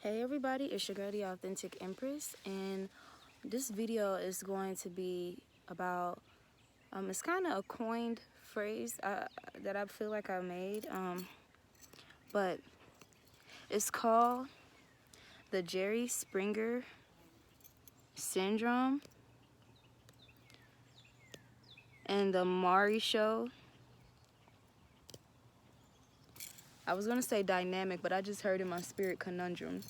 Hey everybody, it's your girl, the Authentic Empress, and this video is going to be about, it's kind of a coined phrase that I feel like I made, but it's called the Jerry Springer Syndrome and the Maury Show. I was going to say dynamic, but I just heard in my spirit conundrum.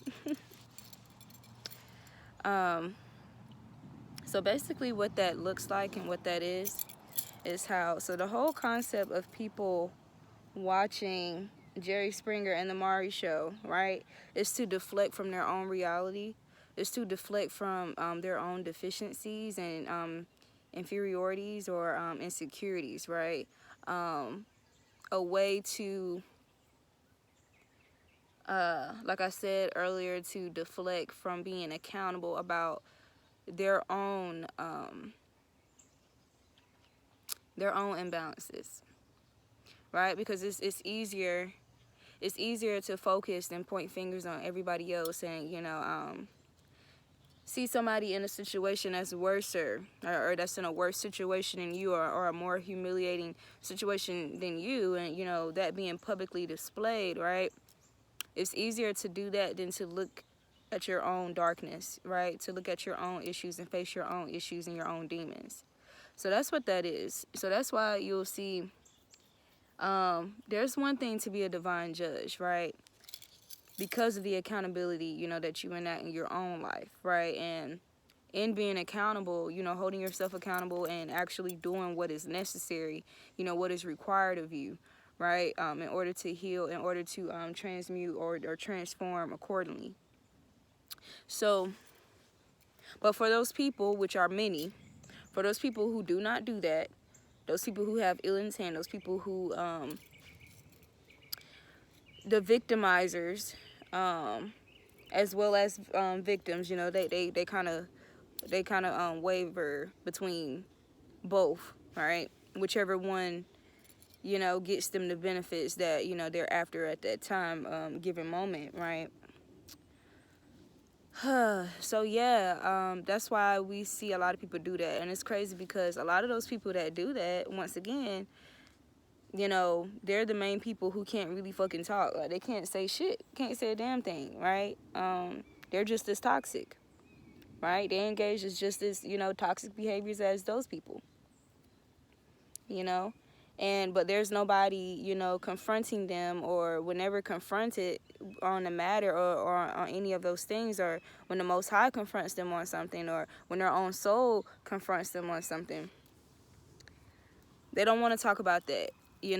So basically what that looks like and what that is how, so the whole concept of people watching Jerry Springer and the Maury Show, right, is to deflect from their own reality, is to deflect from their own deficiencies and inferiorities or insecurities, right? A way to, like I said earlier, to deflect from being accountable about their own imbalances, right? Because it's easier to focus and point fingers on everybody else and see somebody in a situation that's worse or that's in a worse situation than you, or a more humiliating situation than you, and that being publicly displayed, right? It's easier to do that than to look at your own darkness, right? To look at your own issues and face your own issues and your own demons. So that's what that is. So that's why you'll see there's one thing to be a divine judge, right? Because of the accountability, that you enact in your own life, right? And in being accountable, holding yourself accountable and actually doing what is necessary, what is required of you, right? In order to heal, in order to transmute or transform accordingly. So, but for those people, which are many, for those people who do not do that, those people who have ill intent, those people who, the victimizers, as well as victims, they kind of waver between both, right? Whichever one, gets them the benefits that, they're after at that time, given moment, right? So yeah, that's why we see a lot of people do that. And it's crazy because a lot of those people that do that, once again, they're the main people who can't really fucking talk. Like, they can't say shit, can't say a damn thing, right? They're just as toxic, right? They engage as just as, toxic behaviors as those people, but there's nobody, confronting them, or whenever confronted on the matter or on any of those things, or when the Most High confronts them on something, or when their own soul confronts them on something. They don't want to talk about that, They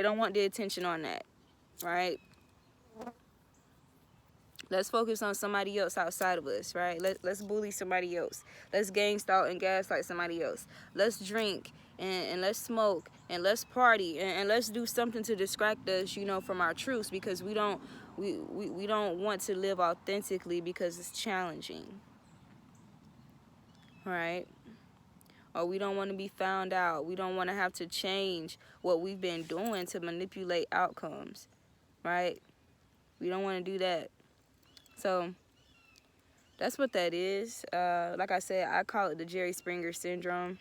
don't want the attention on that, right? Let's focus on somebody else outside of us, right? Let's bully somebody else. Let's gang stalk and gaslight somebody else. Let's drink and let's smoke and let's party and let's do something to distract us, from our truths, because we don't want to live authentically because it's challenging, right? Or we don't want to be found out. We don't want to have to change what we've been doing to manipulate outcomes, right? We don't want to do that. So that's what that is. Like I said, I call it the Jerry Springer Syndrome.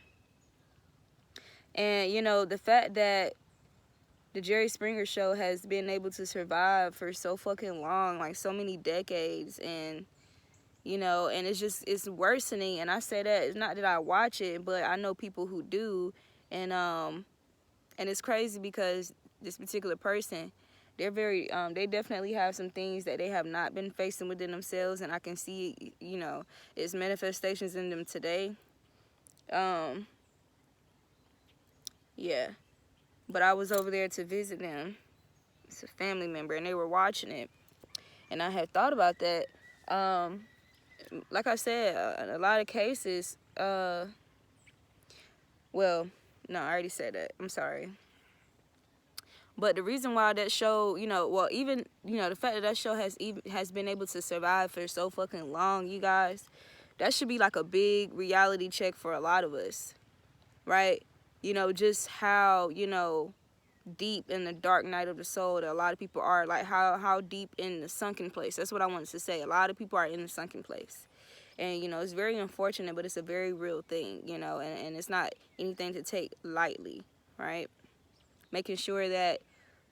And, the fact that the Jerry Springer Show has been able to survive for so fucking long, like so many decades, and, and it's worsening. And I say that, it's not that I watch it, but I know people who do. And it's crazy because this particular person, they're very, they definitely have some things that they have not been facing within themselves, and I can see, its manifestations in them today. Yeah. But I was over there to visit them. It's a family member, and they were watching it. And I had thought about that. Like I said, a lot of cases, well, no, I already said that. I'm sorry. But the reason why that show, even, the fact that show has been able to survive for so fucking long, you guys, that should be like a big reality check for a lot of us, right? Just how, deep in the dark night of the soul that a lot of people are. Like, how deep in the sunken place. That's what I wanted to say. A lot of people are in the sunken place. And, you know, it's very unfortunate, but it's a very real thing, you know, and it's not anything to take lightly, right? Making sure that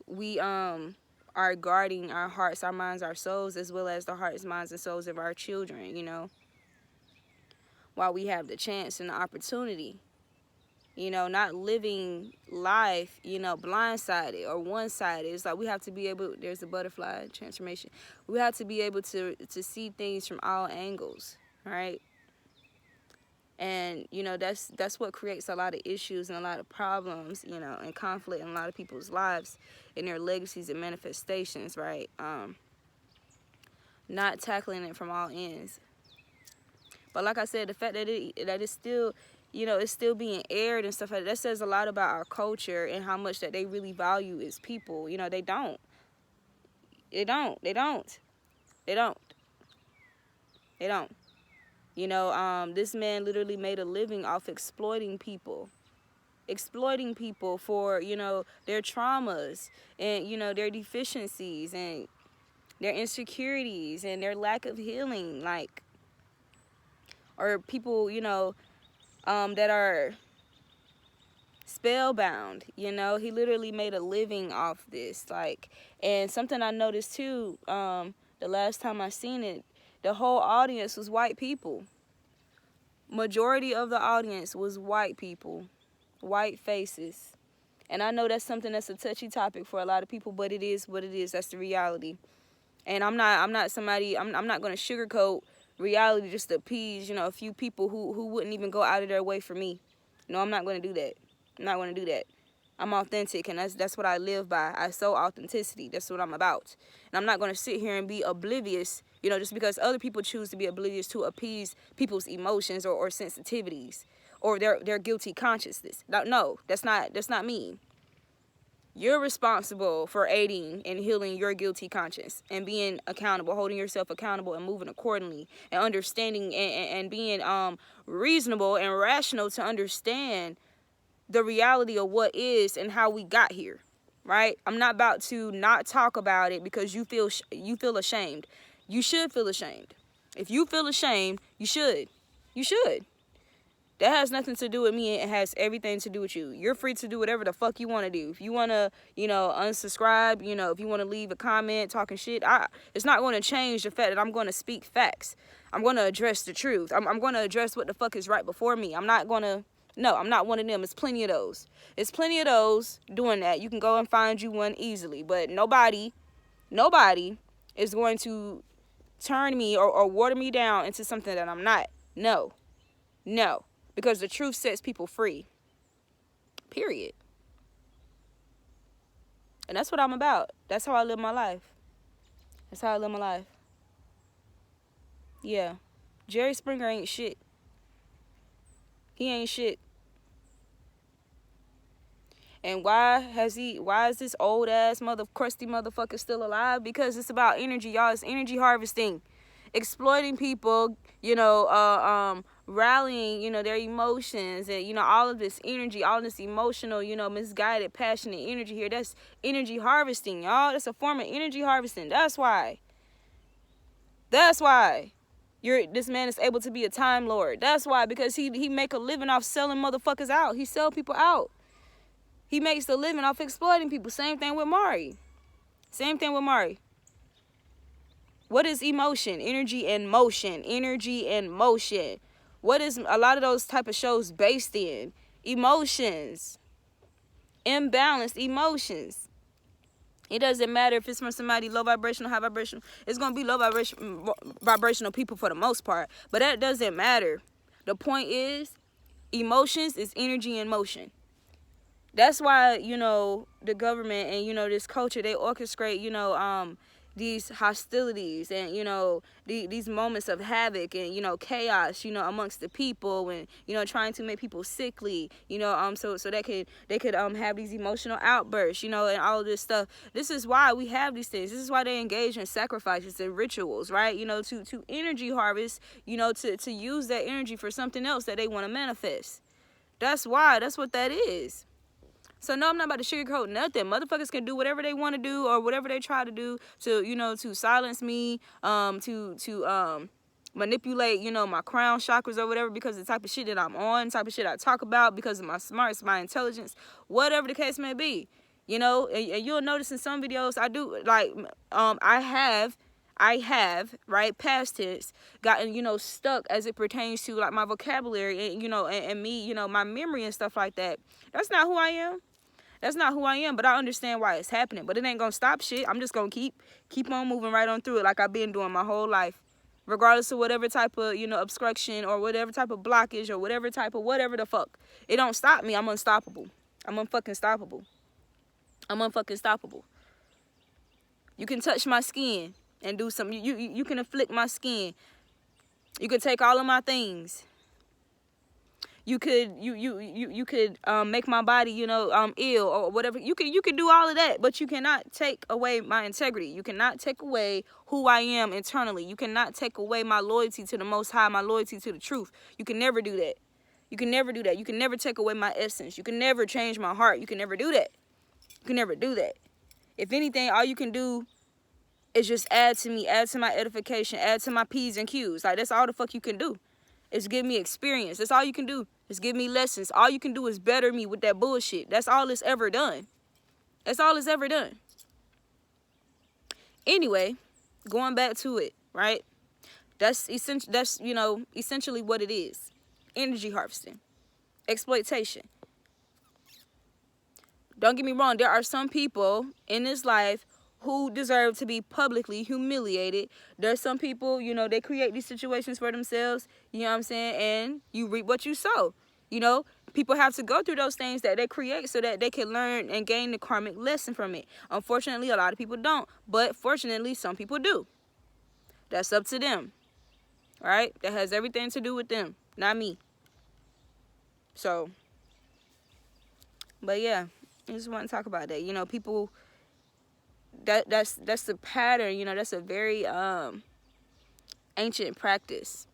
we are guarding our hearts, our minds, our souls, as well as the hearts, minds, and souls of our children, you know, while we have the chance and the opportunity. You know, not living life, you know, blindsided or one-sided. It's like we have to be able, there's the butterfly transformation. We have to be able to see things from all angles, right? And, you know, that's what creates a lot of issues and a lot of problems, you know, and conflict in a lot of people's lives and their legacies and manifestations, right? Not tackling it from all ends. But like I said, the fact that it's still, you know, it's still being aired and stuff like that, that says a lot about our culture and how much that they really value as people. You know, they don't. They don't. You know, this man literally made a living off exploiting people for, you know, their traumas and, you know, their deficiencies and their insecurities and their lack of healing, like, or people, you know, that are spellbound, you know. He literally made a living off this, like, and something I noticed too, the last time I seen it, the whole audience was white people. Majority of the audience was white people, white faces. And I know that's something that's a touchy topic for a lot of people, but it is what it is. That's the reality. And I'm not going to sugarcoat reality just to appease, you know, a few people who wouldn't even go out of their way for me. No, I'm not going to do that. I'm not going to do that. I'm authentic, and that's what I live by. I sow authenticity. That's what I'm about. And I'm not going to sit here and be oblivious, you know, just because other people choose to be oblivious to appease people's emotions or sensitivities or their guilty consciousness. No, that's not me. You're responsible for aiding and healing your guilty conscience and being accountable, holding yourself accountable and moving accordingly and understanding and being reasonable and rational to understand the reality of what is and how we got here, right? I'm not about to not talk about it because you feel ashamed. You should feel ashamed. If you feel ashamed, you should. You should. That has nothing to do with me. It has everything to do with you. You're free to do whatever the fuck you want to do. If you want to, you know, unsubscribe, you know, if you want to leave a comment talking shit, it's not going to change the fact that I'm going to speak facts. I'm going to address the truth. I'm going to address what the fuck is right before me. I'm not one of them. It's plenty of those. It's plenty of those doing that. You can go and find you one easily. But nobody is going to turn me or water me down into something that I'm not. No. Because the truth sets people free. Period. And that's what I'm about. That's how I live my life. Yeah. Jerry Springer ain't shit. He ain't shit. And why is this old ass crusty motherfucker still alive? Because it's about energy, y'all. It's energy harvesting. Exploiting people, you know, rallying, you know, their emotions and, you know, all of this energy, all this emotional, you know, misguided, passionate energy here. That's energy harvesting, y'all. That's a form of energy harvesting. That's why this man is able to be a time lord. That's why, because he make a living off selling motherfuckers out. He sell people out. He makes the living off exploiting people. Same thing with Maury. What is emotion? Energy and motion. What is a lot of those type of shows based in? Emotions. Imbalanced emotions. It doesn't matter if it's from somebody low vibrational, high vibrational. It's going to be low vibrational people for the most part. But that doesn't matter. The point is, emotions is energy in motion. That's why, you know, the government and, you know, this culture, they orchestrate, you know, these hostilities and, you know, these moments of havoc and, you know, chaos, you know, amongst the people and, you know, trying to make people sickly, you know, so they could have these emotional outbursts, you know, and all of this stuff. This is why we have these things. This is why they engage in sacrifices and rituals, right? You know, to energy harvest, you know, to use that energy for something else that they want to manifest. That's what that is. So no, I'm not about to sugarcoat nothing. Motherfuckers can do whatever they want to do or whatever they try to do to, you know, to silence me, to manipulate, you know, my crown chakras or whatever, because of the type of shit that I'm on, type of shit I talk about, because of my smarts, my intelligence, whatever the case may be. You know, and you'll notice in some videos I do, like, I have, right, past tense, gotten, you know, stuck as it pertains to, like, my vocabulary and, you know, and me, you know, my memory and stuff like that. That's not who I am. That's not who I am, but I understand why it's happening. But it ain't gonna stop shit. I'm just gonna keep on moving right on through it like I've been doing my whole life. Regardless of whatever type of, you know, obstruction or whatever type of blockage or whatever type of whatever the fuck. It don't stop me. I'm unstoppable. I'm unfucking stoppable. I'm unfucking stoppable. You can touch my skin and do something. You can afflict my skin. You could take all of my things. You could make my body, you know, ill or whatever. You could do all of that, but you cannot take away my integrity. You cannot take away who I am internally. You cannot take away my loyalty to the Most High, my loyalty to the truth. You can never do that. You can never do that. You can never take away my essence. You can never change my heart. You can never do that. You can never do that. If anything, all you can do is just add to me, add to my edification, add to my P's and Q's. Like, that's all the fuck you can do. Is give me experience. That's all you can do. Is give me lessons. All you can do is better me with that bullshit. That's all it's ever done. That's all it's ever done. Anyway, going back to it, right? That's you know, essentially what it is. Energy harvesting. Exploitation. Don't get me wrong, there are some people in this life who deserve to be publicly humiliated. There's some people, you know, they create these situations for themselves, you know what I'm saying, and you reap what you sow. You know, people have to go through those things that they create so that they can learn and gain the karmic lesson from it. Unfortunately, a lot of people don't, but fortunately, some people do. That's up to them, right? That has everything to do with them, not me. So, but yeah, I just want to talk about that. You know, people... That's the pattern, you know. That's a very ancient practice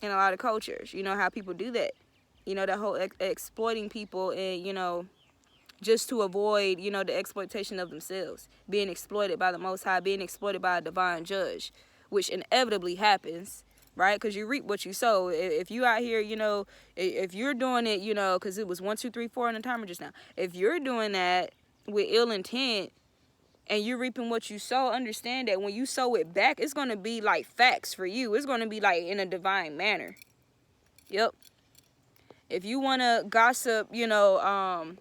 in a lot of cultures. You know how people do that. You know, that whole exploiting people, and you know, just to avoid, you know, the exploitation of themselves, being exploited by the Most High, being exploited by a divine judge, which inevitably happens, right? Because you reap what you sow. If you out here, you know, if you're doing it, you know, because it was 1, 2, 3, 4 on the timer just now. If you're doing that with ill intent and you're reaping what you sow, understand that when you sow it back, it's going to be like facts for you. It's going to be like in a divine manner. Yep. If you want to gossip, you know,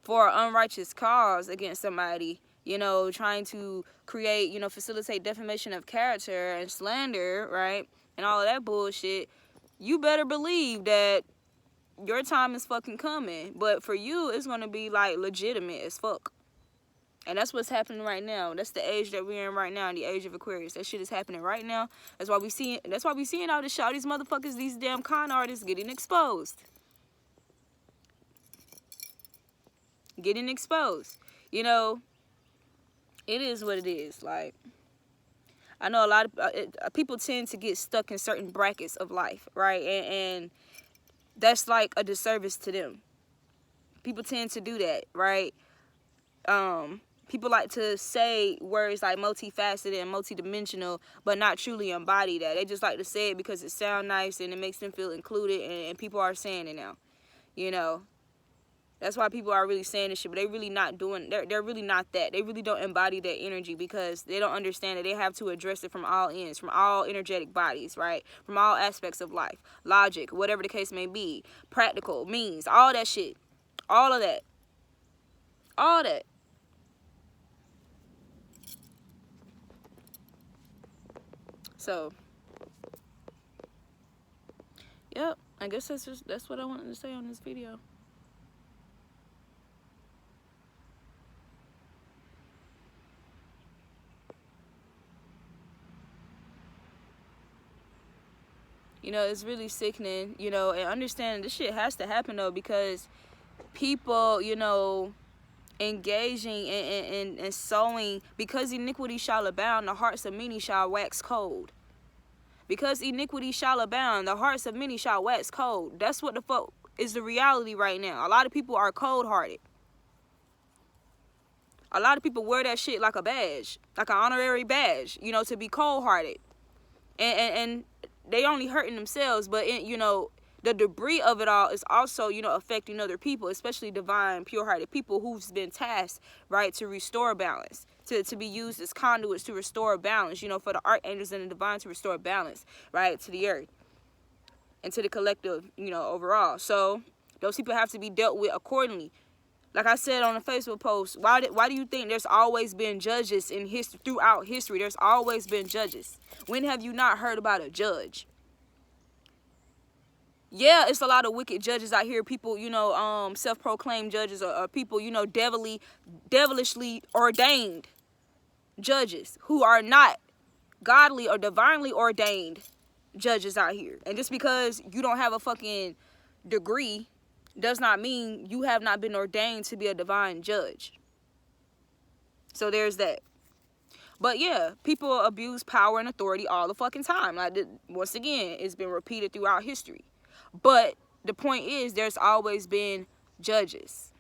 for an unrighteous cause against somebody, you know, trying to create, you know, facilitate defamation of character and slander, right, and all of that bullshit, you better believe that your time is fucking coming. But for you, it's going to be, like, legitimate as fuck. And that's what's happening right now. That's the age that we're in right now, in the age of Aquarius. That shit is happening right now. That's why we seeing all this shit, all these motherfuckers, these damn con artists getting exposed. Getting exposed. You know, it is what it is. Like, I know a lot of people tend to get stuck in certain brackets of life, right? And that's like a disservice to them. People tend to do that, right? People like to say words like multifaceted and multidimensional, but not truly embody that. They just like to say it because it sounds nice and it makes them feel included, and people are saying it now. You know, that's why people are really saying this shit, but they really not doing. They're really not that. They really don't embody that energy because they don't understand that they have to address it from all ends, from all energetic bodies, right? From all aspects of life, logic, whatever the case may be, practical means, all that shit, all of that, all that. So, yep, I guess that's what I wanted to say on this video. You know, it's really sickening, you know, and understand this shit has to happen, though, because people, you know, engaging and sowing, because iniquity shall abound, the hearts of many shall wax cold. Because iniquity shall abound, the hearts of many shall wax cold. That's what the fuck is the reality right now. A lot of people are cold-hearted. A lot of people wear that shit like a badge, like an honorary badge, you know, to be cold-hearted. And they only hurting themselves, but, you know, the debris of it all is also, you know, affecting other people, especially divine, pure-hearted people who's been tasked, right, to restore balance, to be used as conduits to restore balance, you know, for the archangels and the divine to restore balance, right, to the earth and to the collective, you know, overall. So those people have to be dealt with accordingly. Like I said on a Facebook post, why do you think there's always been judges in history, throughout history? There's always been judges. When have you not heard about a judge? Yeah, it's a lot of wicked judges out here. People, you know, self-proclaimed judges or people, you know, devilishly ordained judges who are not godly or divinely ordained judges out here. And just because you don't have a fucking degree does not mean you have not been ordained to be a divine judge. So there's that. But yeah, people abuse power and authority all the fucking time. Like, once again, it's been repeated throughout history. But the point is, there's always been judges.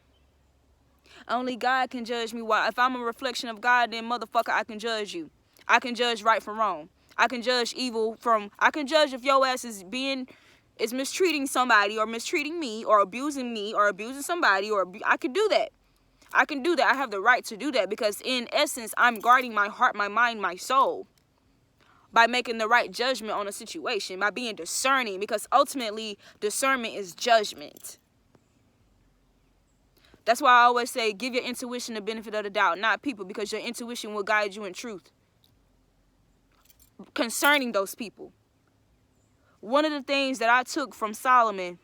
Only God can judge me. Why? If I'm a reflection of God, then motherfucker, I can judge you. I can judge right from wrong. I can judge evil from... I can judge if your ass is mistreating somebody or mistreating me or abusing somebody, or I can do that. I can do that. I have the right to do that because in essence, I'm guarding my heart, my mind, my soul by making the right judgment on a situation, by being discerning, because ultimately discernment is judgment. That's why I always say give your intuition the benefit of the doubt, not people, because your intuition will guide you in truth concerning those people. One of the things that I took from Solomon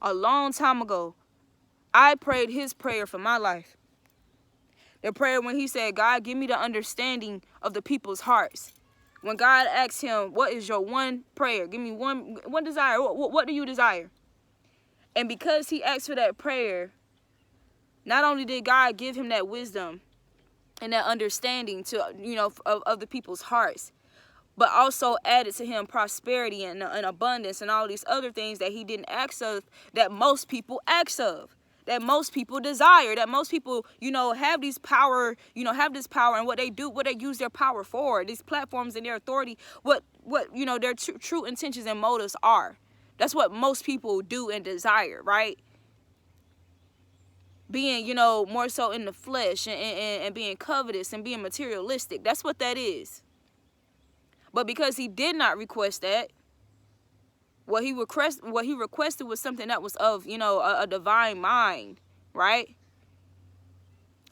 a long time ago, I prayed his prayer for my life. The prayer when he said, God, give me the understanding of the people's hearts. When God asked him, what is your one prayer? Give me one desire. What do you desire? And because he asked for that prayer, not only did God give him that wisdom and that understanding to, you know, of the people's hearts, but also added to him prosperity and abundance and all these other things that he didn't ask of, that most people ask of, that most people desire, that most people, you know, have this power and what they do, what they use their power for, these platforms and their authority, what you know, their true intentions and motives are. That's what most people do and desire, right? Being, you know, more so in the flesh and being covetous and being materialistic. That's what that is. But because he did not request that, what he requested was something that was of, you know, a divine mind, right?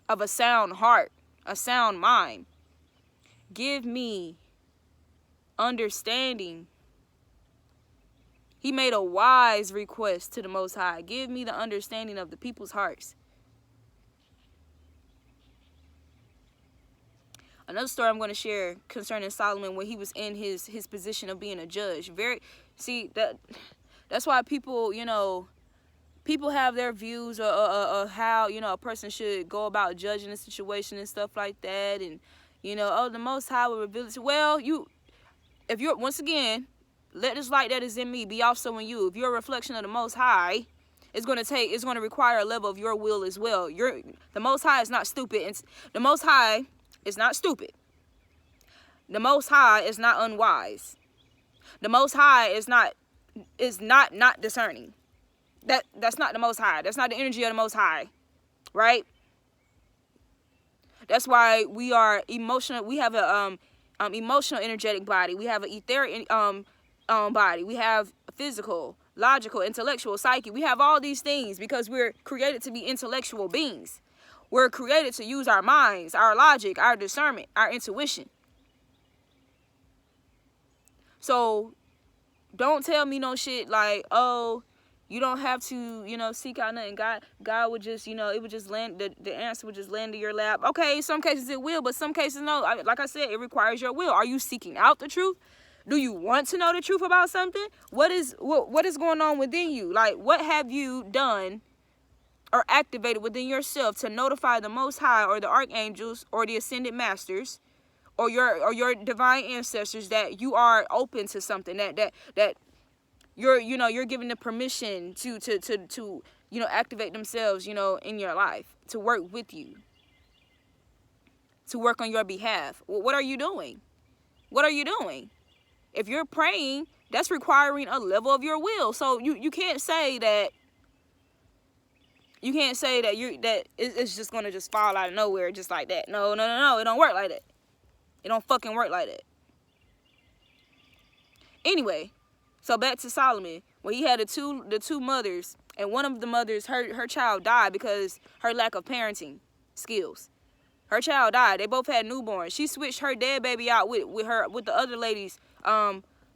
Of a sound heart, a sound mind. Give me understanding. He made a wise request to the Most High. Give me the understanding of the people's hearts. Another story I'm going to share concerning Solomon when he was in his position of being a judge. That's why people, you know, people have their views of how, you know, a person should go about judging a situation and stuff like that. And, you know, the Most High will reveal it to, well, if you're, once again, let this light that is in me be also in you. If you're a reflection of the Most High, it's going to require a level of your will as well. The Most High is not stupid. The Most High is not stupid. The Most High is not unwise. The Most High is not discerning. That's not the Most High. That's not the energy of the Most High, right? That's why we are emotional. We have a emotional, energetic body. We have an etheric body. We have a physical, logical, intellectual, psyche. We have all these things because we're created to be intellectual beings. We're created to use our minds, our logic, our discernment, our intuition. So don't tell me no shit like, oh, you don't have to, you know, seek out nothing. God would just, you know, it would just land, the answer would just land in your lap. Okay, some cases it will, but some cases no. Like I said, it requires your will. Are you seeking out the truth? Do you want to know the truth about something? What is going on within you? Like, what have you done or activated within yourself to notify the Most High or the archangels or the ascended masters or your divine ancestors that you are open to something, that you're giving them permission to activate themselves, in your life, to work with you, to work on your behalf. Well, what are you doing? What are you doing? If you're praying, that's requiring a level of your will. So you can't say that it's just gonna just fall out of nowhere just like that. No. It don't work like that. It don't fucking work like that. Anyway, so back to Solomon. When he had the two mothers, and one of the mothers, her child died because her lack of parenting skills. Her child died. They both had newborns. She switched her dead baby out with the other lady's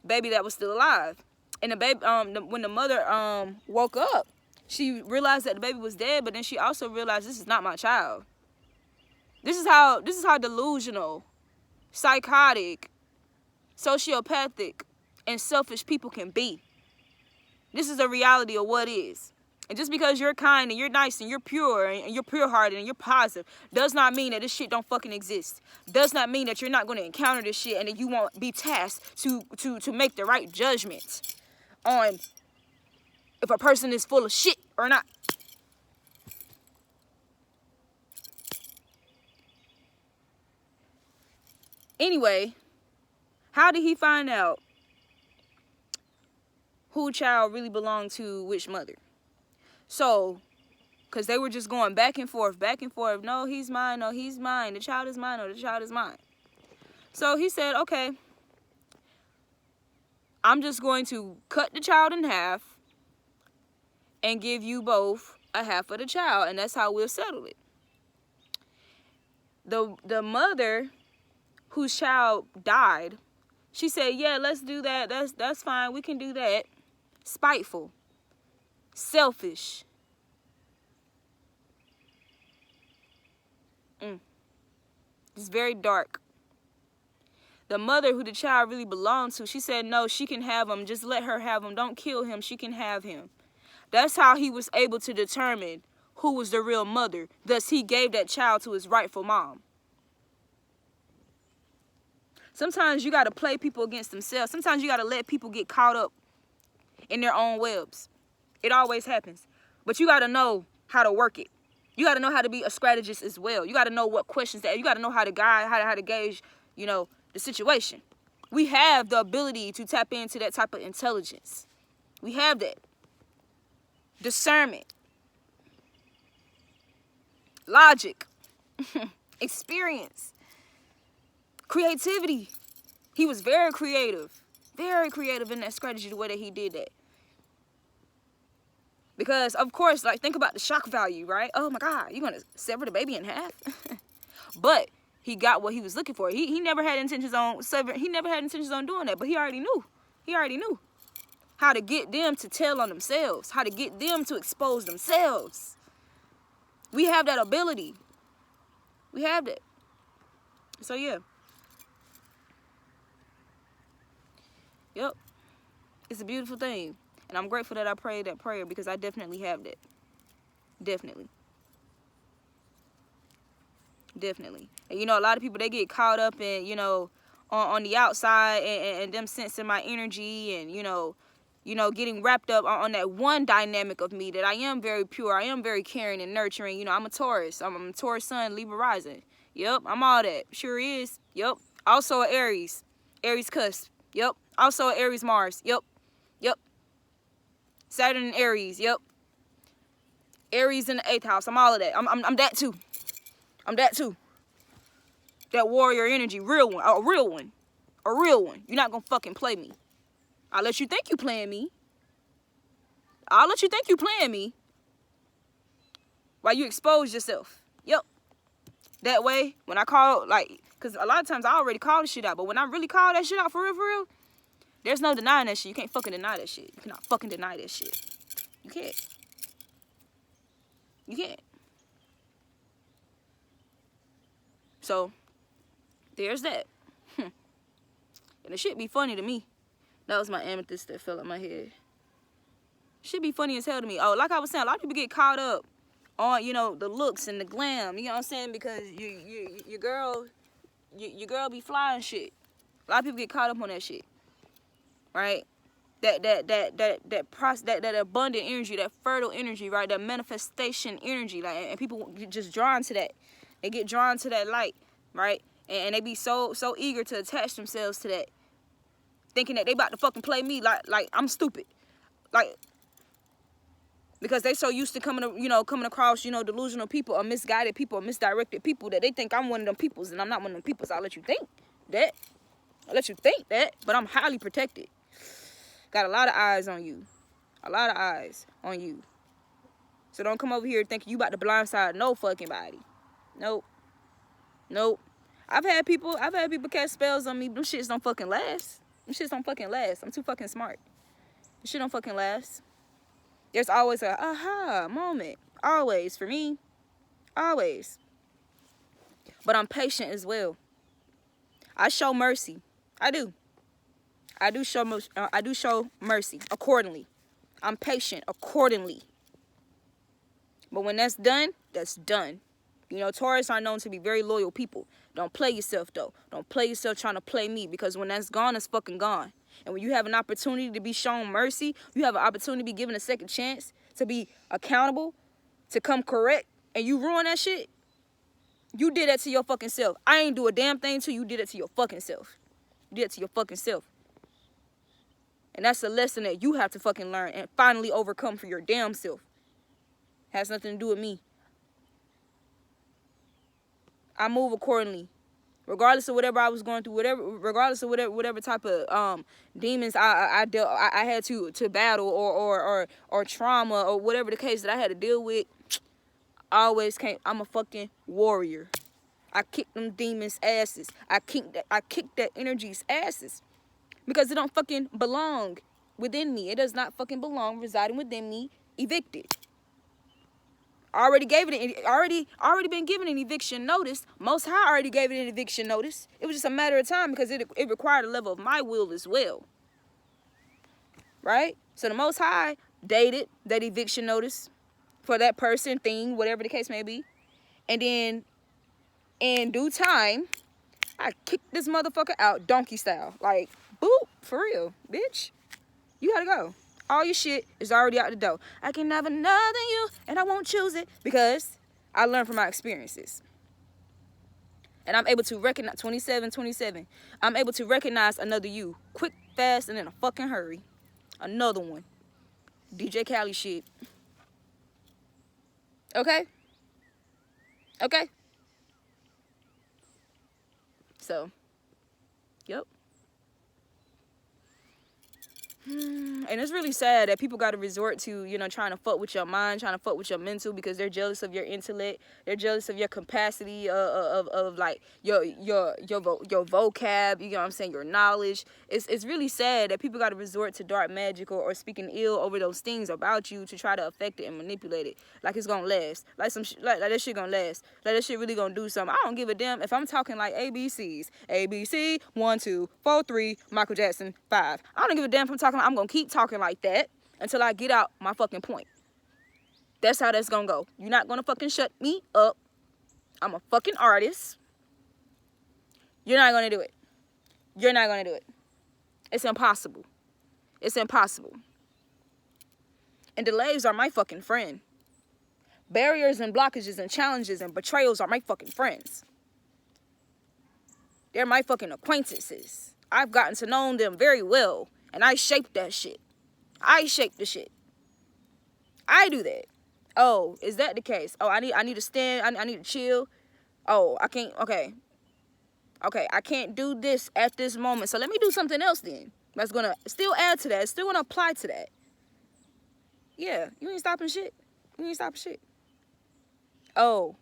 baby that was still alive. And the baby, when the mother woke up, she realized that the baby was dead, but then she also realized, this is not my child. This is how delusional, psychotic, sociopathic, and selfish people can be. This is the reality of what is. And just because you're kind and you're nice and you're pure and you're pure-hearted and you're positive does not mean that this shit don't fucking exist. Does not mean that you're not going to encounter this shit and that you won't be tasked to make the right judgment on if a person is full of shit or not. Anyway, how did he find out who child really belonged to which mother? So, because they were just going back and forth. No, he's mine. No, he's mine. The child is mine. No, the child is mine. So he said, okay, I'm just going to cut the child in half and give you both a half of the child. And that's how we'll settle it. The mother whose child died, she said, yeah, let's do that. That's fine. We can do that. Spiteful. Selfish. It's very dark. The mother who the child really belonged to, she said, no, she can have him. Just let her have him. Don't kill him. She can have him. That's how he was able to determine who was the real mother. Thus, he gave that child to his rightful mom. Sometimes you got to play people against themselves. Sometimes you got to let people get caught up in their own webs. It always happens. But you got to know how to work it. You got to know how to be a strategist as well. You got to know what questions that you got to know how to guide, how to gauge, the situation. We have the ability to tap into that type of intelligence. We have that. Discernment. Logic. Experience. Creativity. He was very creative in that strategy, the way that he did that. Because, of course, think about the shock value, right? Oh, my God, you're going to sever the baby in half? But he got what he was looking for. He never had intentions on severing. He never had intentions on doing that, but he already knew. He already knew how to get them to tell on themselves, how to get them to expose themselves. We have that ability. We have that. So, yeah. Yep. It's a beautiful thing. And I'm grateful that I prayed that prayer because I definitely have that. Definitely. And a lot of people, they get caught up in, on the outside and them sensing my energy and, getting wrapped up on that one dynamic of me that I am very pure. I am very caring and nurturing. I'm a Taurus. I'm a Taurus sun, Libra rising. Yep, I'm all that. Sure is. Yep. Also an Aries. Aries cusp. Yep. Also an Aries Mars. Yep. Saturn and Aries, yep. Aries in the 8th house. I'm all of that. I'm that too. I'm that too. That warrior energy, real one. A real one. You're not gonna fucking play me. I'll let you think you playing me. While you expose yourself. Yep. That way, when I call, because a lot of times I already call the shit out, but when I really call that shit out for real, there's no denying that shit. You can't fucking deny that shit. You cannot fucking deny that shit. You can't. So, there's that. And the shit be funny to me. That was my amethyst that fell on my head. Shit be funny as hell to me. Oh, like I was saying, a lot of people get caught up on, the looks and the glam. You know what I'm saying? Because your girl be flying shit. A lot of people get caught up on that shit. Right? that abundant energy, that fertile energy, right? That manifestation energy, like, and people get just drawn to that. They get drawn to that light, right? And they be so eager to attach themselves to that, thinking that they about to fucking play me like I'm stupid, like, because they so used to coming across, delusional people or misguided people or misdirected people that they think I'm one of them peoples, and I'm not one of them peoples. I'll let you think that, but I'm highly protected. Got a lot of eyes on you. So don't come over here thinking you about to blindside no fucking body. Nope. I've had people cast spells on me. Them shits don't fucking last. I'm too fucking smart. This shit don't fucking last. There's always a aha moment. Always, for me. Always. But I'm patient as well. I show mercy. I do show mercy accordingly. I'm patient accordingly. But when that's done, that's done. Taurus are known to be very loyal people. Don't play yourself, though. Don't play yourself trying to play me, because when that's gone, it's fucking gone. And when you have an opportunity to be shown mercy, you have an opportunity to be given a second chance, to be accountable, to come correct, and you ruin that shit, you did that to your fucking self. I ain't do a damn thing till you did it to your fucking self. And that's a lesson that you have to fucking learn and finally overcome for your damn self. Has nothing to do with me. I move accordingly. Regardless of whatever I was going through, regardless of whatever type of demons I had to battle or trauma or whatever the case that I had to deal with, I always came. I'm a fucking warrior. I kick them demons' asses. I kick that energy's asses. Because it don't fucking belong within me. It does not fucking belong residing within me. Evicted. Already been given an eviction notice. Most High already gave it an eviction notice. It was just a matter of time, because it required a level of my will as well. Right? So the Most High dated that eviction notice for that person, thing, whatever the case may be. And then in due time, I kicked this motherfucker out donkey style. Like, boop, for real, bitch. You gotta go. All your shit is already out the door. I can have another you, and I won't choose it, because I learned from my experiences. And I'm able to recognize, 27. I'm able to recognize another you. Quick, fast, and in a fucking hurry. Another one. DJ Khaled shit. Okay? So, yep. And it's really sad that people got to resort to, trying to fuck with your mind, trying to fuck with your mental, because they're jealous of your intellect. They're jealous of your capacity of like your vocab, you know what I'm saying, your knowledge. It's really sad that people got to resort to dark magic or speaking ill over those things about you to try to affect it and manipulate it. Like it's gonna last. Like that shit gonna last. Like that shit really gonna do something. I don't give a damn if I'm talking like ABCs. ABC 1 2 4 3 Michael Jackson 5. I don't give a damn if I'm talking. I'm gonna keep talking like that until I get out my fucking point. That's how that's gonna go. You're not gonna fucking shut me up. I'm a fucking artist. You're not gonna do it. It's impossible. And delays are my fucking friend. Barriers and blockages and challenges and betrayals are my fucking friends. They're my fucking acquaintances. I've gotten to know them very well. And I shaped that shit. I shaped the shit. I do that. Oh, is that the case? Oh, I need to stand. I need to chill. Oh, I can't. Okay, I can't do this at this moment. So let me do something else then. That's going to still add to that. It's still going to apply to that. Yeah, you ain't stopping shit. Oh,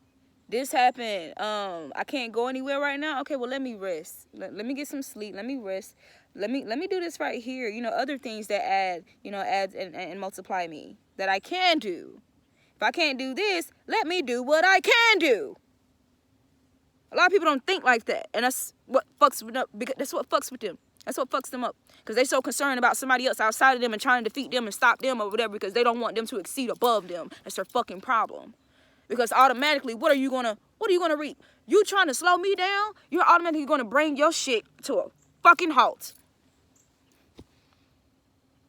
this happened. I can't go anywhere right now. Okay, well, let me rest. Let me get some sleep. Let me rest. Let me do this right here. Other things that add and multiply me that I can do. If I can't do this, let me do what I can do. A lot of people don't think like that, and that's what fucks with them. That's what fucks with them. That's what fucks them up, because they're so concerned about somebody else outside of them and trying to defeat them and stop them or whatever, because they don't want them to exceed above them. That's their fucking problem. Because automatically, what are you gonna reap? You trying to slow me down? You're automatically gonna bring your shit to a fucking halt.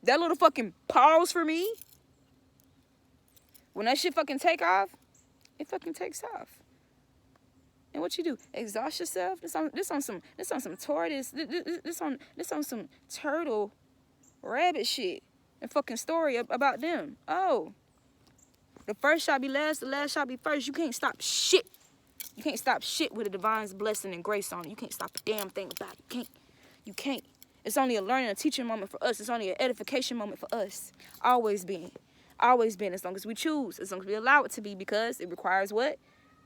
That little fucking pause for me. When that shit fucking take off, it fucking takes off. And what you do? Exhaust yourself? This on some tortoise. This on some turtle rabbit shit. And fucking story about them. Oh. The first shall be last, the last shall be first. You can't stop shit. You can't stop shit with a divine's blessing and grace on it. You can't stop a damn thing about it. You can't. It's only a learning, a teaching moment for us. It's only an edification moment for us. Always been. Always been, as long as we choose. As long as we allow it to be, because it requires what?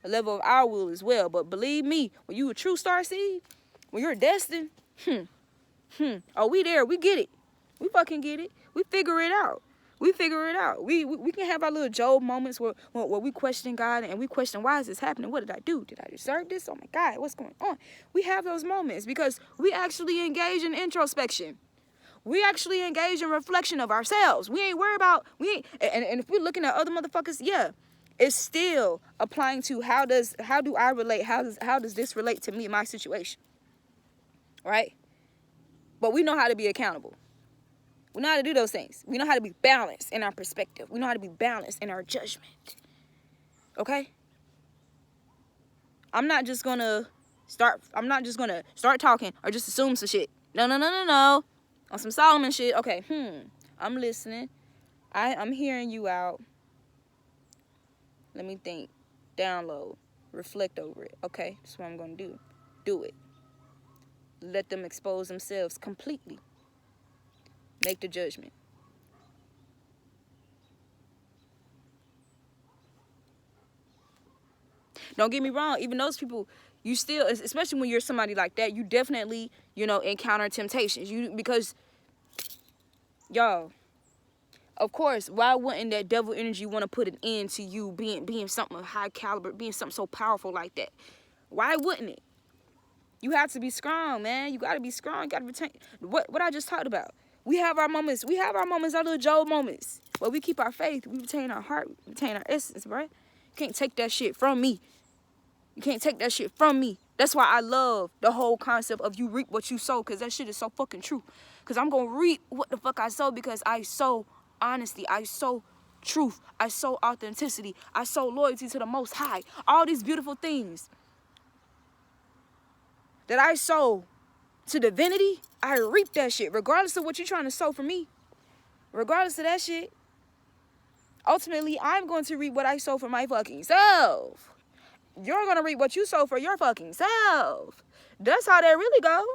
A level of our will as well. But believe me, when you a true star seed, when you're destined, oh, we there. We get it. We fucking get it. We figure it out. We figure it out. We can have our little Job moments where we question God and we question, why is this happening? What did I do? Did I deserve this? Oh my God, what's going on? We have those moments because we actually engage in introspection. We actually engage in reflection of ourselves. We ain't worried about, and if we're looking at other motherfuckers, yeah, it's still applying to how do I relate? How does this relate to me, my situation? Right? But we know how to be accountable. We know how to do those things. We know how to be balanced in our perspective. We know how to be balanced in our judgment. Okay? I'm not just gonna start talking or just assume some shit. No. On some Solomon shit. Okay, I'm listening. I'm hearing you out. Let me think. Download. Reflect over it. Okay, that's what I'm gonna do. Do it. Let them expose themselves completely. Make the judgment. Don't get me wrong. Even those people, you still, especially when you're somebody like that, you definitely, encounter temptations. Because, y'all, of course, why wouldn't that devil energy want to put an end to you being something of high caliber, being something so powerful like that? Why wouldn't it? You have to be strong, man. You got to be strong. You got to retain what I just talked about. We have our moments. Our little Job moments. Where we keep our faith. We retain our heart. We retain our essence, right? You can't take that shit from me. You can't take that shit from me. That's why I love the whole concept of you reap what you sow. Because that shit is so fucking true. Because I'm going to reap what the fuck I sow. Because I sow honesty. I sow truth. I sow authenticity. I sow loyalty to the Most High. All these beautiful things that I sow to divinity, I reap that shit, regardless of what you're trying to sow for me. Regardless of that shit, ultimately, I'm going to reap what I sow for my fucking self. You're going to reap what you sow for your fucking self. That's how that really go.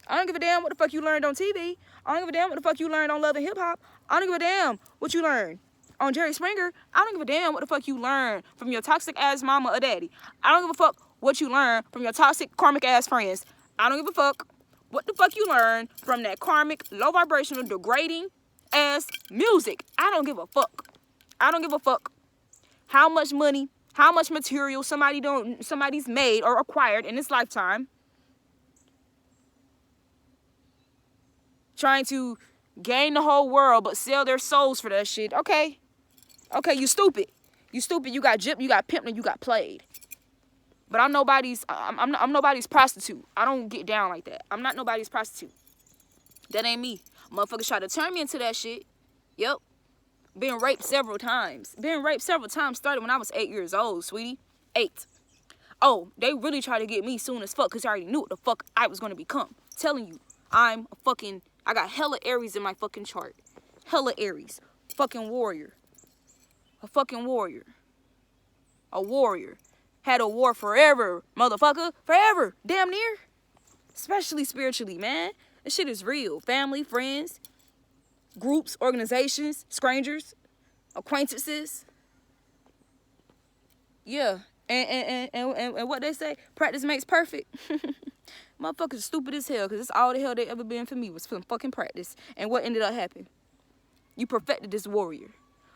I don't give a damn what the fuck you learned on TV. I don't give a damn what the fuck you learned on Love and Hip Hop. I don't give a damn what you learned on Jerry Springer. I don't give a damn what the fuck you learned from your toxic ass mama or daddy. I don't give a fuck what you learned from your toxic karmic ass friends. I don't give a fuck what the fuck you learned from that karmic, low vibrational, degrading ass music. I don't give a fuck. I don't give a fuck how much money, how much material somebody's made or acquired in this lifetime, trying to gain the whole world but sell their souls for that shit. Okay, you stupid. You stupid. You got gypped, you got pimped, and you got played. But I'm nobody's prostitute. I don't get down like that. I'm not nobody's prostitute. That ain't me. Motherfuckers try to turn me into that shit. Yep. Been raped several times. Started when I was 8 years old, sweetie. 8. Oh, they really tried to get me soon as fuck because I already knew what the fuck I was going to become. Telling you, I got hella Aries in my fucking chart. Hella Aries. Fucking warrior. A fucking warrior. A warrior. Had a war forever, motherfucker. Forever. Damn near. Especially spiritually, man. This shit is real. Family, friends, groups, organizations, strangers, acquaintances. Yeah. And what they say, practice makes perfect. Motherfuckers stupid as hell because it's all the hell they ever been for me was some fucking practice. And what ended up happening? You perfected this warrior.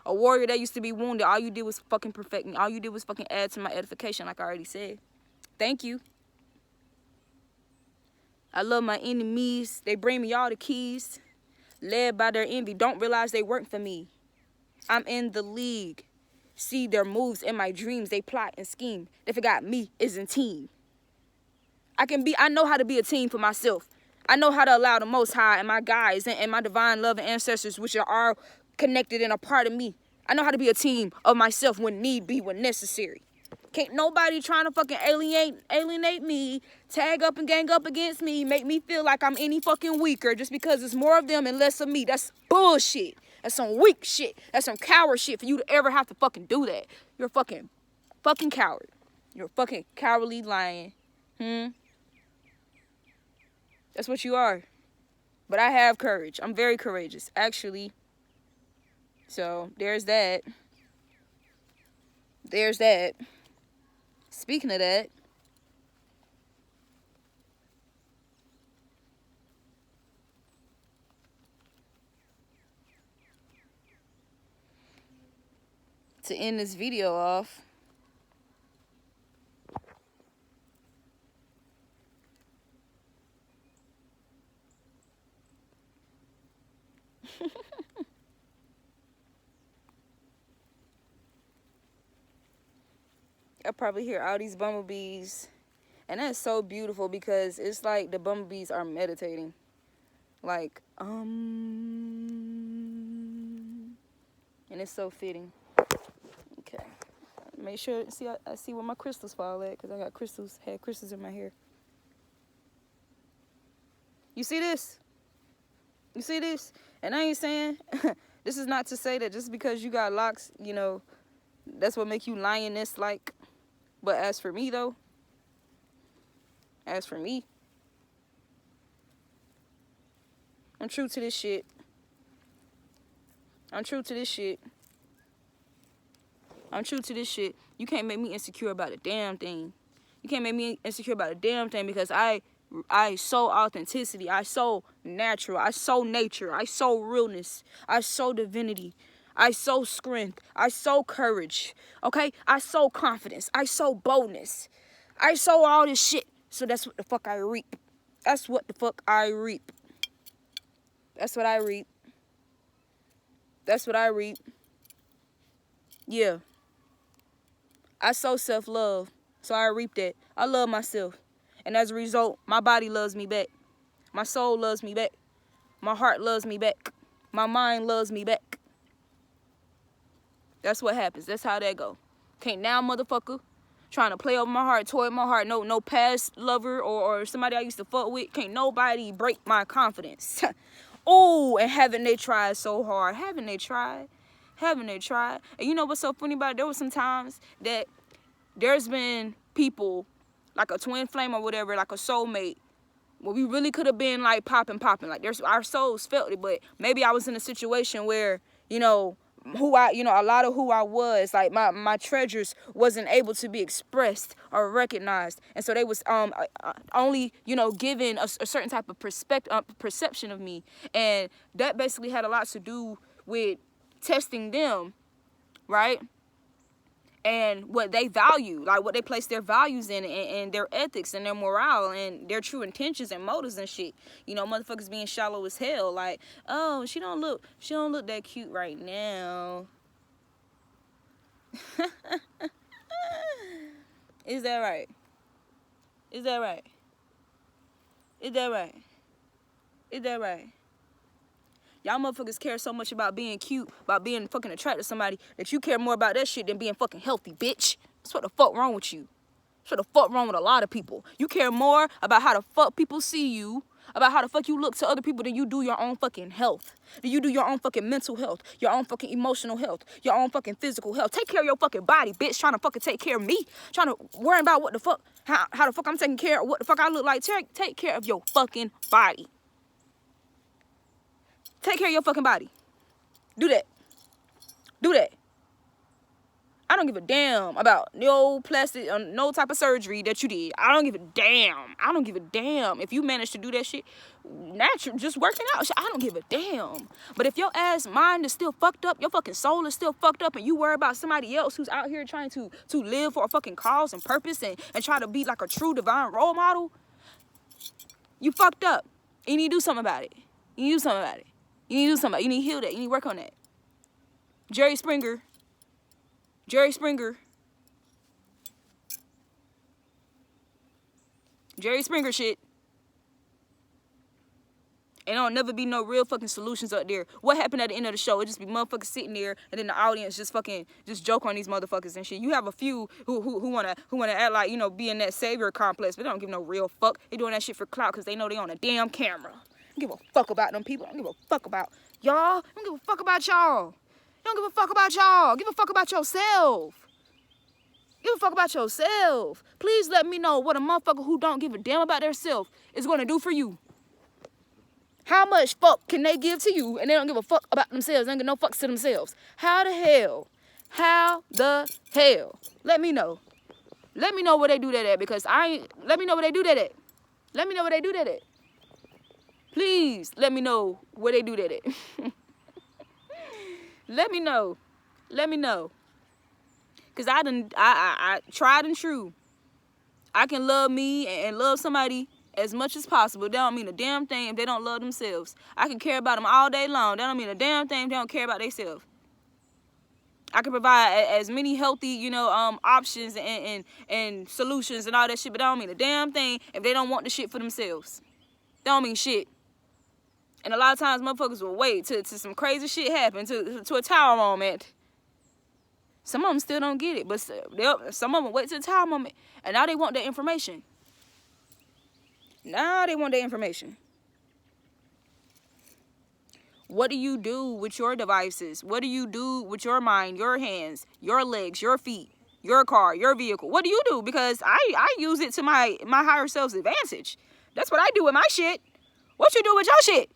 A warrior that used to be wounded, all you did was fucking perfect me. All you did was fucking add to my edification, like I already said. Thank you. I love my enemies. They bring me all the keys. Led by their envy. Don't realize they work for me. I'm in the league. See their moves in my dreams. They plot and scheme. They forgot me isn't team. I know how to be a team for myself. I know how to allow the Most High and my guides and my divine love and ancestors, which are connected and a part of me. I know how to be a team of myself when need be, when necessary. Can't nobody trying to fucking alienate me, tag up and gang up against me, make me feel like I'm any fucking weaker just because it's more of them and less of me. That's bullshit. That's some weak shit. That's some coward shit for you to ever have to fucking do that. You're a fucking coward. You're a fucking cowardly lion. That's what you are. But I have courage. I'm very courageous, actually. So, there's that. There's that. Speaking of that, to end this video off, I probably hear all these bumblebees, and that's so beautiful because it's like the bumblebees are meditating, like and it's so fitting. Okay, make sure I see where my crystals fall at, because I got had crystals in my hair. You see this? You see this? And I ain't saying this is not to say that just because you got locks, you know, that's what make you lioness like. But as for me, though, as for me, I'm true to this shit. I'm true to this shit. I'm true to this shit. You can't make me insecure about a damn thing. You can't make me insecure about a damn thing, because I sow authenticity. I sow natural. I sow nature. I sow realness. I sow divinity. I sow strength. I sow courage. Okay? I sow confidence. I sow boldness. I sow all this shit. So that's what the fuck I reap. That's what the fuck I reap. That's what I reap. That's what I reap. Yeah. I sow self-love. So I reap that. I love myself. And as a result, my body loves me back. My soul loves me back. My heart loves me back. My mind loves me back. That's what happens. That's how that go. Can't now, motherfucker, trying to play over my heart, toy my heart. No past lover or somebody I used to fuck with. Can't nobody break my confidence. Oh, and haven't they tried so hard? Haven't they tried? Haven't they tried? And you know what's so funny about it? There was some times that there's been people, like a twin flame or whatever, like a soulmate, where we really could have been like popping. Like our souls felt it, but maybe I was in a situation where, you know, a lot of who I was, like my treasures wasn't able to be expressed or recognized, and so they was only, you know, given a certain type of perception of me, and that basically had a lot to do with testing them, right? And what they value, like what they place their values in, and their ethics and their morale and their true intentions and motives and shit. You know, motherfuckers being shallow as hell. Like, oh, she don't look that cute right now. Is that right? Is that right? Is that right? Is that right? Y'all motherfuckers care so much about being cute, about being fucking attracted to somebody, that you care more about that shit than being fucking healthy, bitch. That's what the fuck wrong with you. That's what the fuck wrong with a lot of people. You care more about how the fuck people see you, about how the fuck you look to other people, than you do your own fucking health. Than you do your own fucking mental health, your own fucking emotional health, your own fucking physical health. Take care of your fucking body, bitch. Trying to fucking take care of me. Trying to worry about what the fuck, how the fuck I'm taking care of what the fuck I look like. Take care of your fucking body. Take care of your fucking body. Do that. Do that. I don't give a damn about no plastic or no type of surgery that you did. I don't give a damn. I don't give a damn. If you manage to do that shit natural, just working out, I don't give a damn. But if your ass mind is still fucked up, your fucking soul is still fucked up, and you worry about somebody else who's out here trying to live for a fucking cause and purpose and try to be like a true divine role model, you fucked up. You need to do something about it. You need to do something about it. You need to do something. You need to heal that. You need to work on that. Jerry Springer shit. And don't never be no real fucking solutions up there. What happened at the end of the show? It just be motherfuckers sitting there, and then the audience just joke on these motherfuckers and shit. You have a few who wanna act like, you know, be in that savior complex, but they don't give no real fuck. They doing that shit for clout because they know they on a damn camera. I don't give a fuck about them people. I don't give a fuck about y'all. I don't give a fuck about y'all. I don't give a fuck about y'all. Give a fuck about yourself. Give a fuck about yourself. Please let me know what a motherfucker who don't give a damn about theirself is going to do for you. How much fuck can they give to you and they don't give a fuck about themselves? They don't give no fucks to themselves. How the hell? How the hell? Let me know. Let me know where they do that at, because let me know where they do that at. Let me know where they do that at. Please let me know where they do that at. Let me know. Let me know. Because I tried and true. I can love me and love somebody as much as possible. That don't mean a damn thing if they don't love themselves. I can care about them all day long. That don't mean a damn thing if they don't care about themselves. I can provide as many healthy, you know, options and solutions and all that shit, but that don't mean a damn thing if they don't want the shit for themselves. That don't mean shit. And a lot of times motherfuckers will wait till some crazy shit happen, to a tower moment. Some of them still don't get it, but some of them wait till the tower moment, and now they want that information. Now they want that information. What do you do with your devices? What do you do with your mind, your hands, your legs, your feet, your car, your vehicle? What do you do? Because I use it to my higher self's advantage. That's what I do with my shit. What you do with your shit?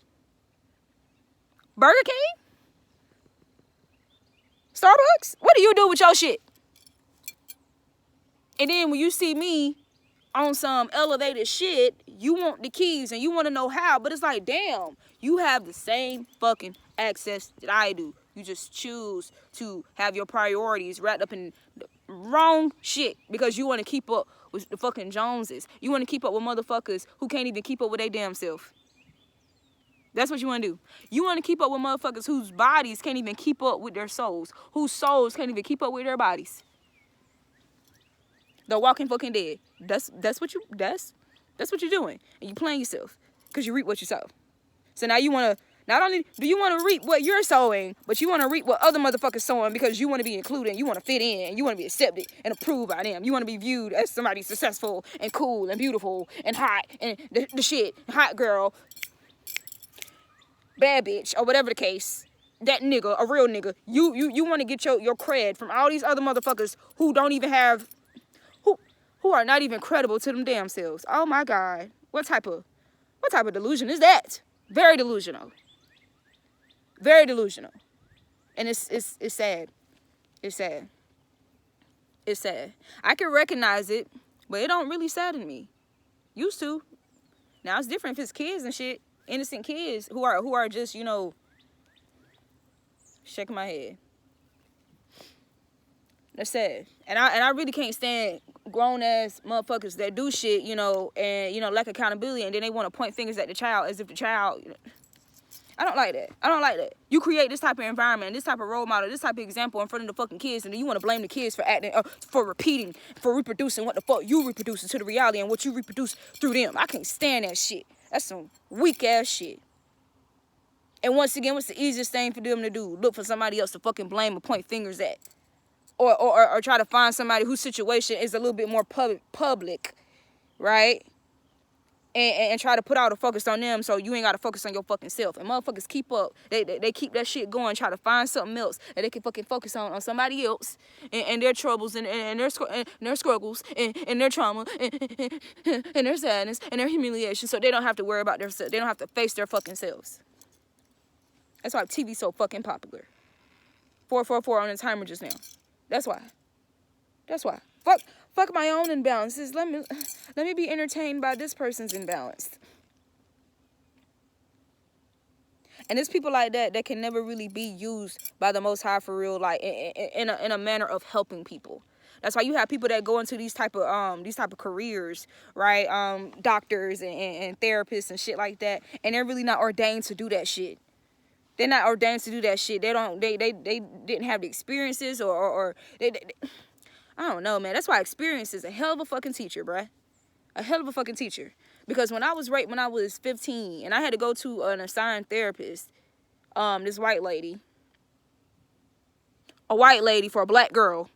Burger King? Starbucks? What do you do with your shit? And then when you see me on some elevated shit, you want the keys and you want to know how, but it's like, damn, you have the same fucking access that I do. You just choose to have your priorities wrapped up in the wrong shit because you want to keep up with the fucking Joneses. You want to keep up with motherfuckers who can't even keep up with their damn self. That's what you want to do. You want to keep up with motherfuckers whose bodies can't even keep up with their souls, whose souls can't even keep up with their bodies. The walking fucking dead. That's what you're doing. And you playing yourself because you reap what you sow. So now you want to, not only do you want to reap what you're sowing, but you want to reap what other motherfuckers sowing because you want to be included, you want to fit in, you want to be accepted and approved by them. You want to be viewed as somebody successful and cool and beautiful and hot and the shit, hot girl, bad bitch, or whatever the case. That nigga, a real nigga. You want to get your cred from all these other motherfuckers who don't even have, who are not even credible to them damn selves. Oh my God. What type of delusion is that? Very delusional. Very delusional. And it's sad. It's sad. It's sad. I can recognize it, but it don't really sadden me. Used to. Now it's different if it's kids and shit. Innocent kids who are just, you know, shaking my head. That's sad. And I really can't stand grown ass motherfuckers that do shit, you know, and, you know, lack accountability, and then they want to point fingers at the child as if the child, you know. I don't like that. I don't like that. You create this type of environment, this type of role model, this type of example in front of the fucking kids, and then you want to blame the kids for acting, for repeating, for reproducing what the fuck you reproducing to the reality and what you reproduce through them. I can't stand that shit. That's some weak ass shit. And once again, what's the easiest thing for them to do? Look for somebody else to fucking blame or point fingers at. Or try to find somebody whose situation is a little bit more public, right? And try to put all the focus on them so you ain't got to focus on your fucking self. And motherfuckers keep up. They keep that shit going, try to find something else that they can fucking focus on somebody else and their troubles and their struggles and their trauma and their sadness and their humiliation, so they don't have to worry about themselves. They don't have to face their fucking selves. That's why TV's so fucking popular. 444 on the timer just now. That's why. That's why. Fuck my own imbalances. Let me be entertained by this person's imbalance. And there's people like that can never really be used by the Most High for real, like in a manner of helping people. That's why you have people that go into these type of careers, right? Doctors and therapists and shit like that, and they're really not ordained to do that shit. They're not ordained to do that shit. They didn't have the experiences or they I don't know, man. That's why experience is a hell of a fucking teacher, bruh. A hell of a fucking teacher. Because when I was raped when I was 15, and I had to go to an assigned therapist, this white lady, a white lady for a black girl.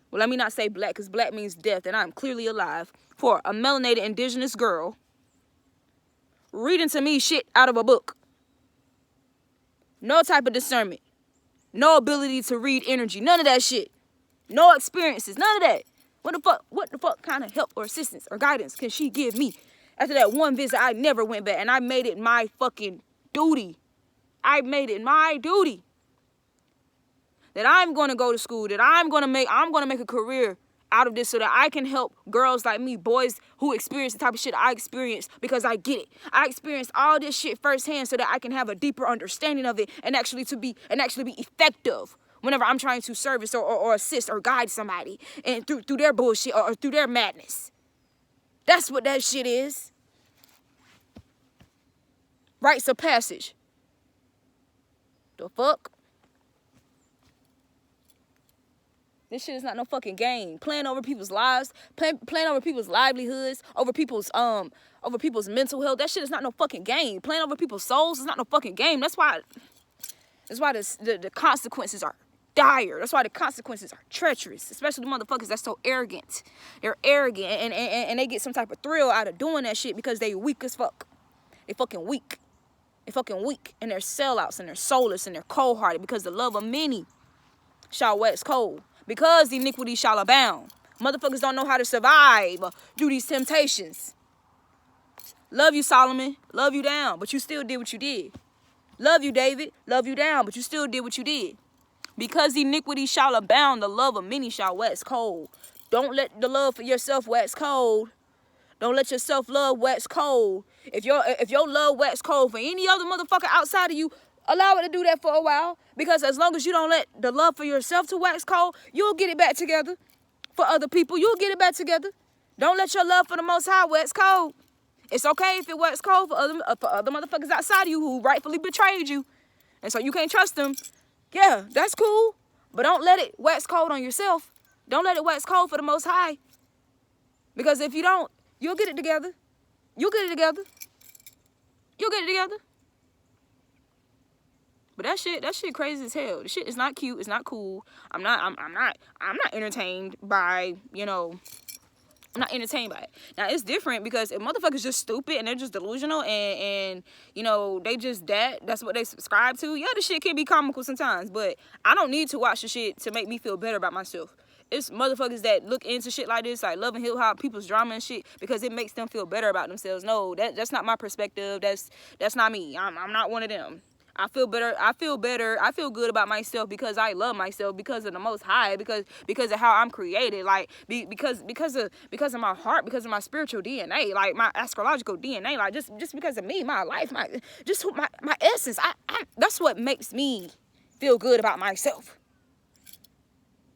Well, let me not say black, because black means death, and I'm clearly alive. For a melanated indigenous girl reading to me shit out of a book. No type of discernment. No ability to read energy. None of that shit. No experiences. None of that. What the fuck kind of help or assistance or guidance can she give me? After that one visit, I never went back, and I made it my fucking duty. I made it my duty that I'm going to go to school, that I'm going to make a career out of this so that I can help girls like me, boys who experience the type of shit I experienced, because I get it. I experienced all this shit firsthand so that I can have a deeper understanding of it and actually be effective whenever I'm trying to service or assist or guide somebody and through their bullshit or through their madness. That's what that shit is. Rites of passage. The fuck? This shit is not no fucking game. Playing over people's lives, playing over people's livelihoods, over people's mental health. That shit is not no fucking game. Playing over people's souls is not no fucking game. That's why the consequences are dire. That's why the consequences are treacherous, especially the motherfuckers that's so arrogant. They're arrogant and they get some type of thrill out of doing that shit because they weak as fuck. They fucking weak. They fucking weak, and they're sellouts, and they're soulless, and they're cold-hearted, because the love of many shall wax cold. Because the iniquity shall abound. Motherfuckers don't know how to survive through these temptations. Love you, Solomon. Love you down, but you still did what you did. Love you, David. Love you down, but you still did what you did. Because the iniquity shall abound, the love of many shall wax cold. Don't let the love for yourself wax cold. Don't let your self-love wax cold. If your love wax cold for any other motherfucker outside of you, allow it to do that for a while. Because as long as you don't let the love for yourself to wax cold, you'll get it back together. For other people, you'll get it back together. Don't let your love for the Most High wax cold. It's okay if it wax cold for other motherfuckers outside of you who rightfully betrayed you. And so you can't trust them. Yeah, that's cool. But don't let it wax cold on yourself. Don't let it wax cold for the Most High. Because if you don't, you'll get it together. You'll get it together. You'll get it together. But that shit crazy as hell. The shit is not cute. It's not cool. I'm not entertained by, I'm not entertained by it. Now, it's different because if motherfuckers just stupid and they're just delusional and they just that's what they subscribe to. Yeah, the shit can be comical sometimes, but I don't need to watch the shit to make me feel better about myself. It's motherfuckers that look into shit like this, like Love and Hip Hop, people's drama and shit, because it makes them feel better about themselves. No, that's not my perspective. That's not me. I'm not one of them. I feel better. I feel good about myself because I love myself, because of the Most High, because of how I'm created, like because of my heart, because of my spiritual DNA, like my astrological DNA, like just because of me, my life, my essence. I that's what makes me feel good about myself.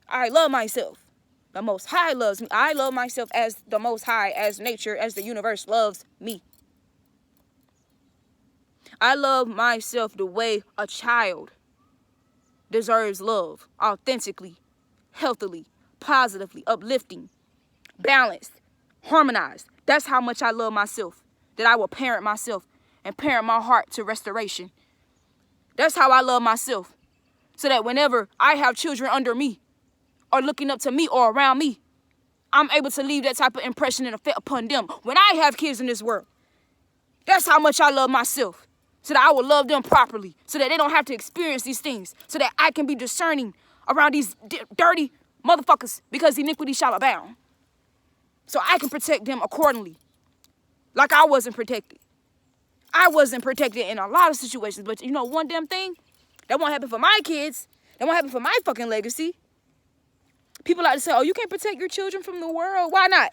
I love myself. The Most High loves me. I love myself as the Most High, as nature, as the universe loves me. I love myself the way a child deserves love, authentically, healthily, positively, uplifting, balanced, harmonized. That's how much I love myself, that I will parent myself and parent my heart to restoration. That's how I love myself, so that whenever I have children under me or looking up to me or around me, I'm able to leave that type of impression and effect upon them when I have kids in this world. That's how much I love myself. So that I will love them properly. So that they don't have to experience these things. So that I can be discerning around these dirty motherfuckers. Because iniquity shall abound. So I can protect them accordingly. Like I wasn't protected. I wasn't protected in a lot of situations. But one damn thing? That won't happen for my kids. That won't happen for my fucking legacy. People like to say, oh, you can't protect your children from the world. Why not?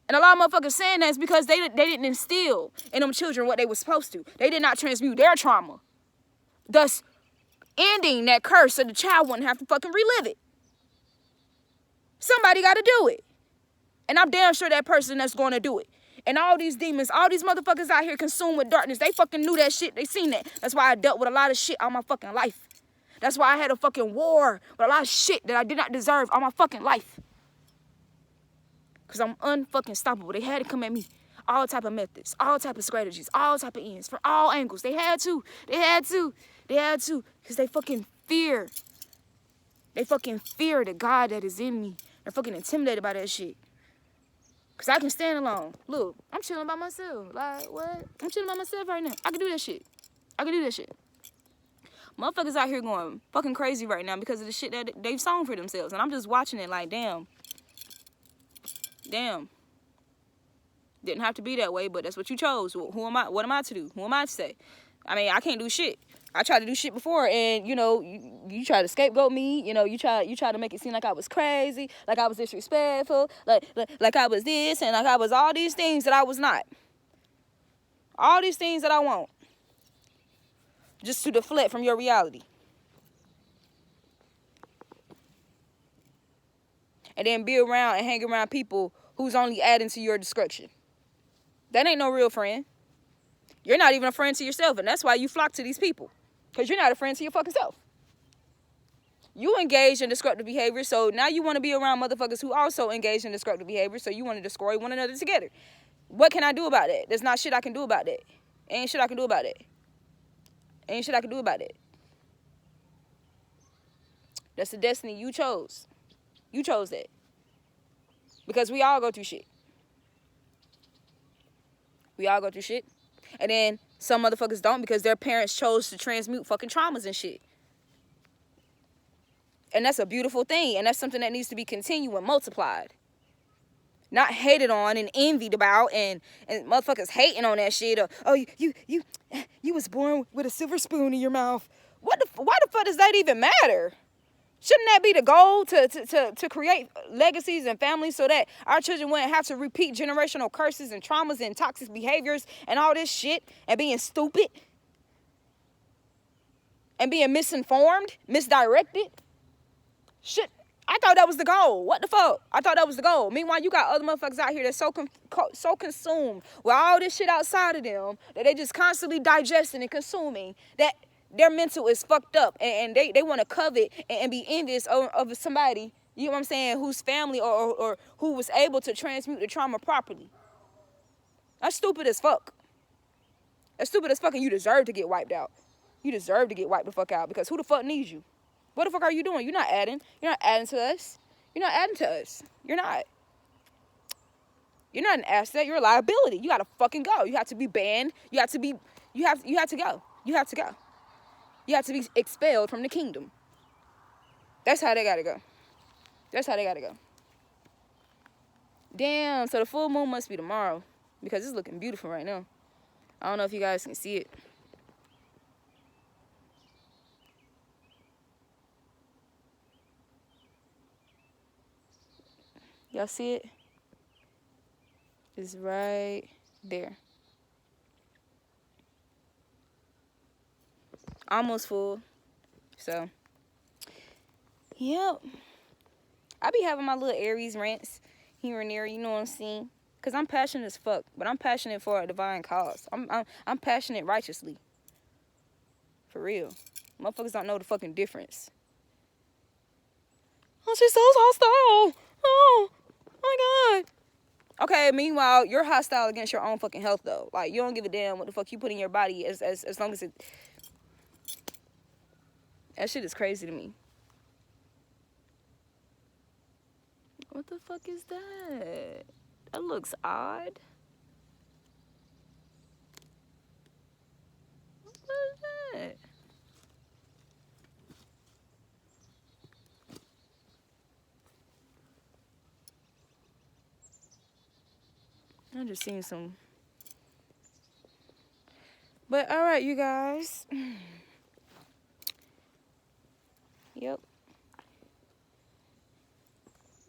And a lot of motherfuckers saying that is because they didn't instill in them children what they were supposed to. They did not transmute their trauma. Thus, ending that curse so the child wouldn't have to fucking relive it. Somebody got to do it. And I'm damn sure that person that's going to do it. And all these demons, all these motherfuckers out here consumed with darkness, they fucking knew that shit. They seen that. That's why I dealt with a lot of shit all my fucking life. That's why I had a fucking war with a lot of shit that I did not deserve all my fucking life. Because I'm unfucking stoppable. They had to come at me. all type of methods, all type of strategies, all type of ends, from all angles. They had to. Because they fucking fear. They fucking fear the God that is in me. They're fucking intimidated by that shit. Because I can stand alone. Look, I'm chilling by myself. Like, what? I'm chilling by myself right now. I can do that shit. Motherfuckers out here going fucking crazy right now because of the shit that they've sown for themselves. And I'm just watching it like, damn. Didn't have to be that way, but that's what you chose. Who am I? What am I to do? Who am I to say? I mean, I can't do shit. I tried to do shit before, and you know, you try to scapegoat me. You know, you try to make it seem like I was crazy, like I was disrespectful, like I was this, and like I was all these things that I was not. All these things that I won't, just to deflect from your reality. And then be around and hang around people who's only adding to your destruction. That ain't no real friend. You're not even a friend to yourself, and that's why you flock to these people. Because you're not a friend to your fucking self. You engage in destructive behavior, so now you want to be around motherfuckers who also engage in destructive behavior, so you want to destroy one another together. What can I do about that? There's not shit I can do about that. Ain't shit I can do about it. That's the destiny you chose. You chose that. Because we all go through shit. And then some motherfuckers don't because their parents chose to transmute fucking traumas and shit. And that's a beautiful thing. And that's something that needs to be continued and multiplied. Not hated on and envied about and motherfuckers hating on that shit. Or, oh, you was born with a silver spoon in your mouth. Why the fuck does that even matter? Shouldn't that be the goal, to create legacies and families so that our children wouldn't have to repeat generational curses and traumas and toxic behaviors and all this shit and being stupid and being misinformed, misdirected? Shit, I thought that was the goal. What the fuck? I thought that was the goal. Meanwhile, you got other motherfuckers out here that's so consumed with all this shit outside of them that they just constantly digesting and consuming that their mental is fucked up and they want to covet and be envious of somebody, you know what I'm saying, whose family or who was able to transmute the trauma properly. That's stupid as fuck. That's stupid as fuck, and you deserve to get wiped out. You deserve to get wiped the fuck out because who the fuck needs you? What the fuck are you doing? You're not adding. You're not adding to us. You're not adding to us. You're not. You're not an asset. You're a liability. You gotta fucking go. You have to be banned. You have to go. You have to go. You have to be expelled from the kingdom. That's how they gotta go. Damn, so the full moon must be tomorrow because it's looking beautiful right now. I don't know if you guys can see it. Y'all see it? It's right there. Almost full. So, yep. I be having my little Aries rants here and there, you know what I'm saying? Because I'm passionate as fuck. But I'm passionate for a divine cause. I'm passionate righteously. For real. Motherfuckers don't know the fucking difference. Oh, she's so hostile. Oh my God. Okay, meanwhile, you're hostile against your own fucking health, though. Like, you don't give a damn what the fuck you put in your body as long as it... That shit is crazy to me. What the fuck is that? That looks odd. What is that? I'm just seeing some. But alright, you guys. Yep.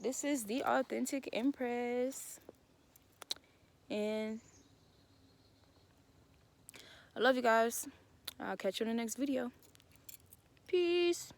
This is the Authentic Empress. And I love you guys. I'll catch you in the next video. Peace.